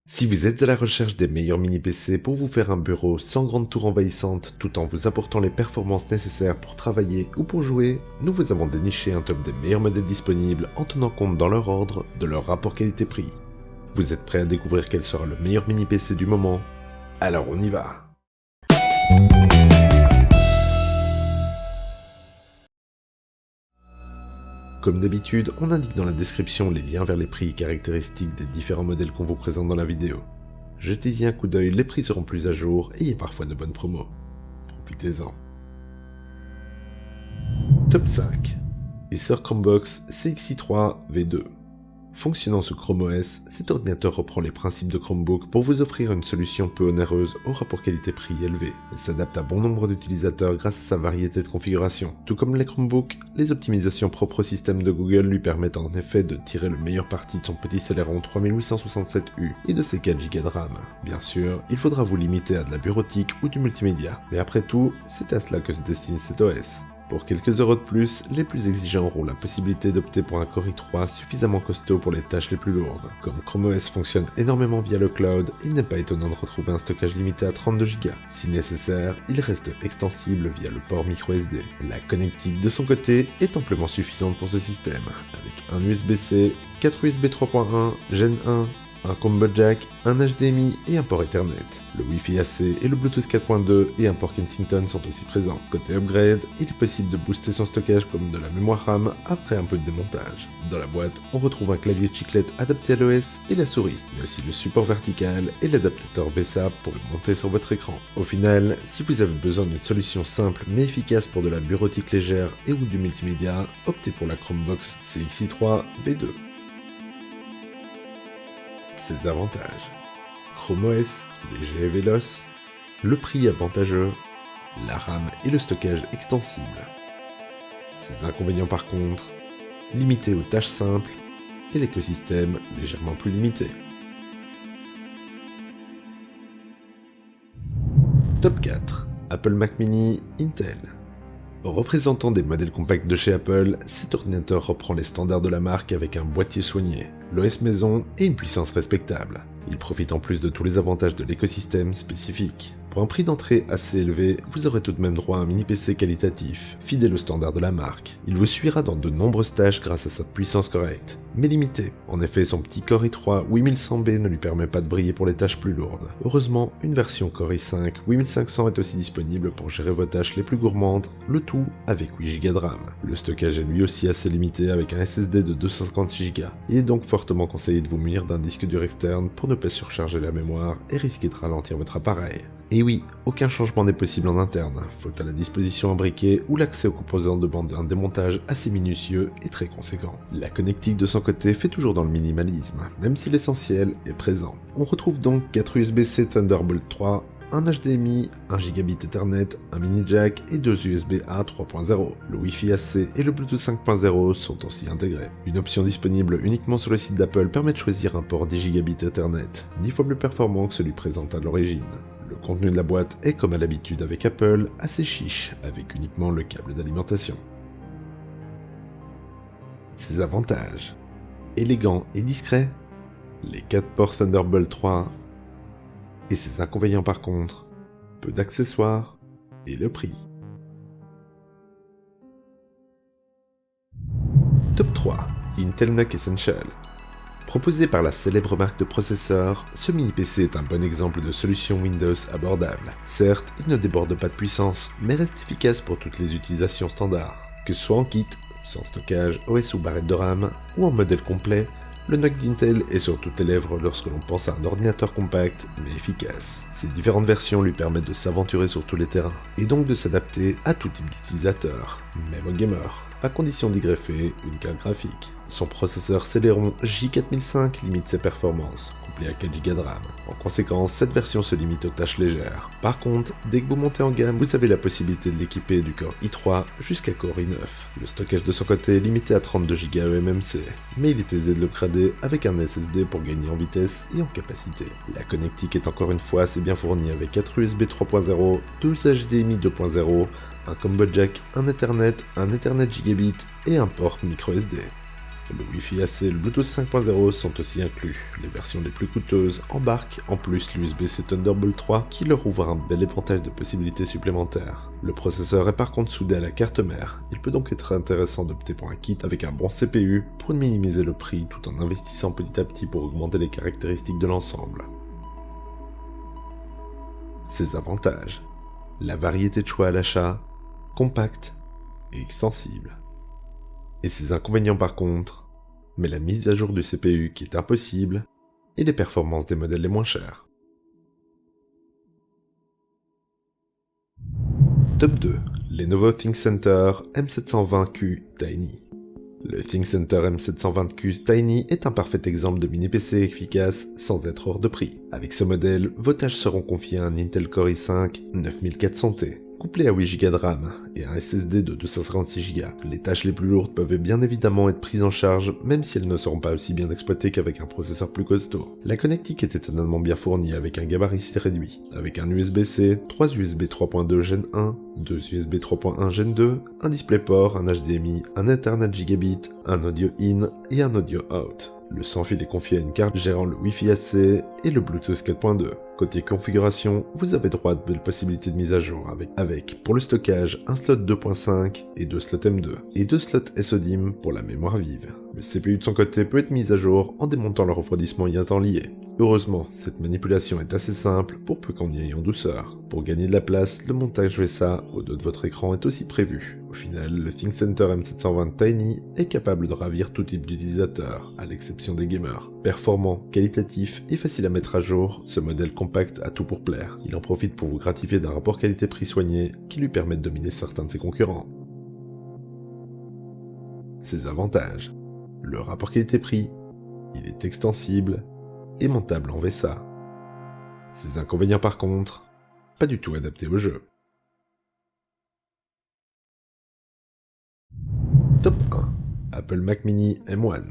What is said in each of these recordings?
Si vous êtes à la recherche des meilleurs mini-PC pour vous faire un bureau sans grande tour envahissante tout en vous apportant les performances nécessaires pour travailler ou pour jouer, nous vous avons déniché un top des meilleurs modèles disponibles en tenant compte dans leur ordre de leur rapport qualité-prix. Vous êtes prêts à découvrir quel sera le meilleur mini-PC du moment? Alors on y va! Comme d'habitude, on indique dans la description les liens vers les prix et caractéristiques des différents modèles qu'on vous présente dans la vidéo. Jetez-y un coup d'œil, les prix seront plus à jour et il y a parfois de bonnes promos. Profitez-en. Top 5. Acer Chromebox CXi3 V2. Fonctionnant sous Chrome OS, cet ordinateur reprend les principes de Chromebook pour vous offrir une solution peu onéreuse au rapport qualité-prix élevé. Il s'adapte à bon nombre d'utilisateurs grâce à sa variété de configurations. Tout comme les Chromebooks, les optimisations propres au système de Google lui permettent en effet de tirer le meilleur parti de son petit Celeron 3867U et de ses 4 Go de RAM. Bien sûr, il faudra vous limiter à de la bureautique ou du multimédia, mais après tout, c'est à cela que se destine cet OS. Pour quelques euros de plus, les plus exigeants auront la possibilité d'opter pour un Core i3 suffisamment costaud pour les tâches les plus lourdes. Comme Chrome OS fonctionne énormément via le cloud, il n'est pas étonnant de retrouver un stockage limité à 32 Go. Si nécessaire, il reste extensible via le port microSD. La connectique de son côté est amplement suffisante pour ce système, avec un USB-C, 4 USB 3.1, Gen 1, un combo jack, un HDMI et un port Ethernet. Le Wi-Fi AC et le Bluetooth 4.2 et un port Kensington sont aussi présents. Côté upgrade, il est possible de booster son stockage comme de la mémoire RAM après un peu de démontage. Dans la boîte, on retrouve un clavier chiclette adapté à l'OS et la souris, mais aussi le support vertical et l'adaptateur VSAP pour le monter sur votre écran. Au final, si vous avez besoin d'une solution simple mais efficace pour de la bureautique légère et ou du multimédia, optez pour la Chromebox CXi3 V2. Ses avantages: Chrome OS, léger et véloce, le prix avantageux, la RAM et le stockage extensible. Ses inconvénients par contre: limité aux tâches simples et l'écosystème légèrement plus limité. Top 4. Apple Mac Mini Intel. Représentant des modèles compacts de chez Apple, cet ordinateur reprend les standards de la marque avec un boîtier soigné, l'OS maison et une puissance respectable. Il profite en plus de tous les avantages de l'écosystème spécifique. Pour un prix d'entrée assez élevé, vous aurez tout de même droit à un mini PC qualitatif, fidèle aux standards de la marque. Il vous suivra dans de nombreuses tâches grâce à sa puissance correcte, mais limitée. En effet, son petit Core i3 8100B ne lui permet pas de briller pour les tâches plus lourdes. Heureusement, une version Core i5 8500 est aussi disponible pour gérer vos tâches les plus gourmandes, le tout avec 8 Go de RAM. Le stockage est lui aussi assez limité avec un SSD de 256 Go. Il est donc fortement conseillé de vous munir d'un disque dur externe pour ne pas surcharger la mémoire et risquer de ralentir votre appareil. Et oui, aucun changement n'est possible en interne, faute à la disposition un briquet ou l'accès aux composants demande un démontage assez minutieux et très conséquent. La connectique de son côté fait toujours dans le minimalisme, même si l'essentiel est présent. On retrouve donc 4 USB-C Thunderbolt 3, un HDMI, 1 Gigabit Ethernet, un mini jack et 2 USB-A 3.0. Le Wi-Fi AC et le Bluetooth 5.0 sont aussi intégrés. Une option disponible uniquement sur le site d'Apple permet de choisir un port 10 Gigabit Ethernet, 10 fois plus performant que celui présenté à l'origine. Le contenu de la boîte est comme à l'habitude avec Apple, assez chiche, avec uniquement le câble d'alimentation. Ses avantages: élégant et discret, les 4 ports Thunderbolt 3, et ses inconvénients par contre: peu d'accessoires et le prix. Top 3. Intel NUC Essential. Proposé par la célèbre marque de processeurs, ce mini-PC est un bon exemple de solution Windows abordable. Certes, il ne déborde pas de puissance, mais reste efficace pour toutes les utilisations standards. Que ce soit en kit, sans stockage, OS ou barrette de RAM, ou en modèle complet, le NUC d'Intel est sur toutes les lèvres lorsque l'on pense à un ordinateur compact mais efficace. Ces différentes versions lui permettent de s'aventurer sur tous les terrains, et donc de s'adapter à tout type d'utilisateur, même aux gamers, à condition d'y greffer une carte graphique. Son processeur Celeron J4005 limite ses performances, couplé à 4 Go de RAM. En conséquence, cette version se limite aux tâches légères. Par contre, dès que vous montez en gamme, vous avez la possibilité de l'équiper du Core i3 jusqu'à Core i9. Le stockage de son côté est limité à 32 Go eMMC, mais il est aisé de l'upgrader avec un SSD pour gagner en vitesse et en capacité. La connectique est encore une fois assez bien fournie avec 4 USB 3.0, 2 HDMI 2.0, un combo jack, un Ethernet Gigabit et un port microSD. Le Wi-Fi AC et le Bluetooth 5.0 sont aussi inclus. Les versions les plus coûteuses embarquent en plus l'USB-C Thunderbolt 3 qui leur ouvre un bel éventail de possibilités supplémentaires. Le processeur est par contre soudé à la carte mère. Il peut donc être intéressant d'opter pour un kit avec un bon CPU pour minimiser le prix tout en investissant petit à petit pour augmenter les caractéristiques de l'ensemble. Ses avantages: la variété de choix à l'achat, compact et extensible. Et ses inconvénients par contre, mais la mise à jour du CPU qui est impossible, et les performances des modèles les moins chers. Top 2. Lenovo ThinkCentre M720Q Tiny. Le ThinkCentre M720Q Tiny est un parfait exemple de mini-PC efficace sans être hors de prix. Avec ce modèle, vos tâches seront confiées à un Intel Core i5 9400T. Couplé à 8Go de RAM et un SSD de 256Go, les tâches les plus lourdes peuvent bien évidemment être prises en charge, même si elles ne seront pas aussi bien exploitées qu'avec un processeur plus costaud. La connectique est étonnamment bien fournie avec un gabarit si réduit, avec un USB-C, 3 USB 3.2 Gen 1, 2 USB 3.1 Gen 2, un DisplayPort, un HDMI, un Ethernet Gigabit, un audio in et un audio out. Le sans-fil est confié à une carte gérant le Wi-Fi AC et le Bluetooth 4.2. Côté configuration, vous avez droit à de belles possibilités de mise à jour avec pour le stockage un slot 2.5 et 2 slots M2, et 2 slots SODIMM pour la mémoire vive. Le CPU de son côté peut être mis à jour en démontant le refroidissement y étant lié. Heureusement, cette manipulation est assez simple pour peu qu'on y aille en douceur. Pour gagner de la place, le montage VESA au dos de votre écran est aussi prévu. Au final, le ThinkCentre M720 Tiny est capable de ravir tout type d'utilisateur, à l'exception des gamers. Performant, qualitatif et facile à mettre à jour, ce modèle compact a tout pour plaire. Il en profite pour vous gratifier d'un rapport qualité-prix soigné qui lui permet de dominer certains de ses concurrents. Ses avantages: le rapport qualité-prix, il est extensible et montable en VESA. Ses inconvénients par contre, pas du tout adapté au jeu. Top 1. Apple Mac Mini M1.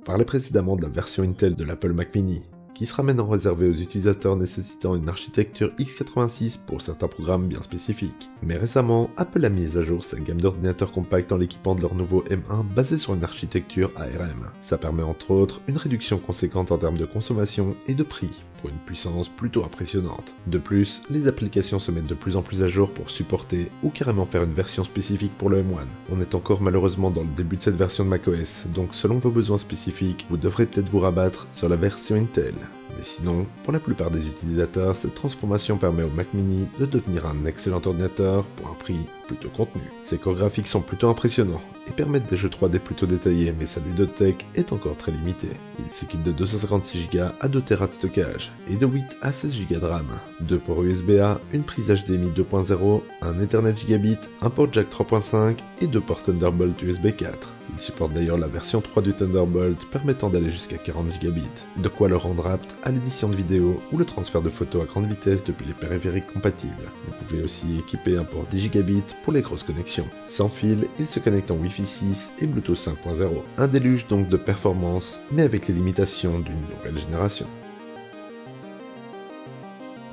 On parlait précédemment de la version Intel de l'Apple Mac Mini, qui sera maintenant réservée aux utilisateurs nécessitant une architecture x86 pour certains programmes bien spécifiques. Mais récemment, Apple a mis à jour sa gamme d'ordinateurs compacts en l'équipant de leur nouveau M1 basé sur une architecture ARM. Ça permet entre autres une réduction conséquente en termes de consommation et de prix, pour une puissance plutôt impressionnante. De plus, les applications se mettent de plus en plus à jour pour supporter ou carrément faire une version spécifique pour le M1. On est encore malheureusement dans le début de cette version de macOS, donc selon vos besoins spécifiques, vous devrez peut-être vous rabattre sur la version Intel. Mais sinon, pour la plupart des utilisateurs, cette transformation permet au Mac Mini de devenir un excellent ordinateur pour un prix plutôt contenu. Ses corps graphiques sont plutôt impressionnants et permettent des jeux 3D plutôt détaillés, mais sa ludothèque est encore très limitée. Il s'équipe de 256Go à 2 Tera de stockage et de 8 à 16Go de RAM, 2 ports USB-A, une prise HDMI 2.0, un Ethernet Gigabit, un port jack 3.5 et 2 ports Thunderbolt USB 4. Il supporte d'ailleurs la version 3 du Thunderbolt permettant d'aller jusqu'à 40 Gigabits, de quoi le rendre apte à l'édition de vidéos ou le transfert de photos à grande vitesse depuis les périphériques compatibles. Vous pouvez aussi équiper un port 10 Gigabits pour les grosses connexions. Sans fil, il se connecte en Wi-Fi 6 et Bluetooth 5.0. Un déluge donc de performance, mais avec les limitations d'une nouvelle génération.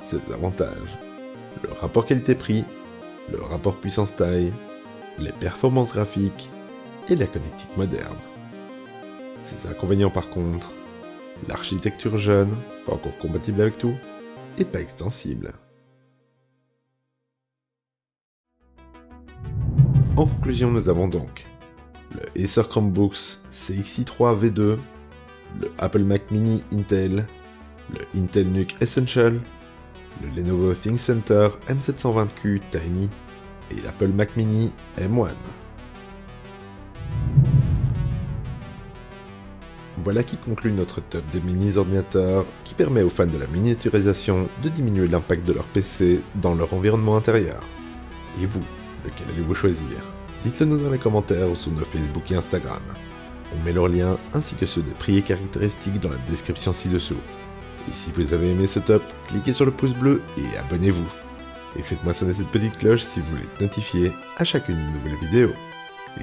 Ses avantages: le rapport qualité-prix, le rapport puissance-taille, les performances graphiques et la connectique moderne. Ses inconvénients par contre: l'architecture jeune, pas encore compatible avec tout, et pas extensible. En conclusion, nous avons donc le Acer Chromebooks CXi3 V2, le Apple Mac Mini Intel, le Intel NUC Essential, le Lenovo ThinkCentre M720Q Tiny et l'Apple Mac Mini M1. Voilà qui conclut notre top des mini-ordinateurs qui permet aux fans de la miniaturisation de diminuer l'impact de leur PC dans leur environnement intérieur. Et vous, lequel allez-vous choisir? Dites-le nous dans les commentaires ou sur nos Facebook et Instagram. On met leurs liens ainsi que ceux des prix et caractéristiques dans la description ci-dessous. Et si vous avez aimé ce top, cliquez sur le pouce bleu et abonnez-vous. Et faites-moi sonner cette petite cloche si vous voulez être notifié à chacune de nouvelles vidéos.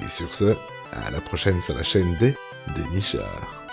Et sur ce, à la prochaine sur la chaîne des Dénicheurs.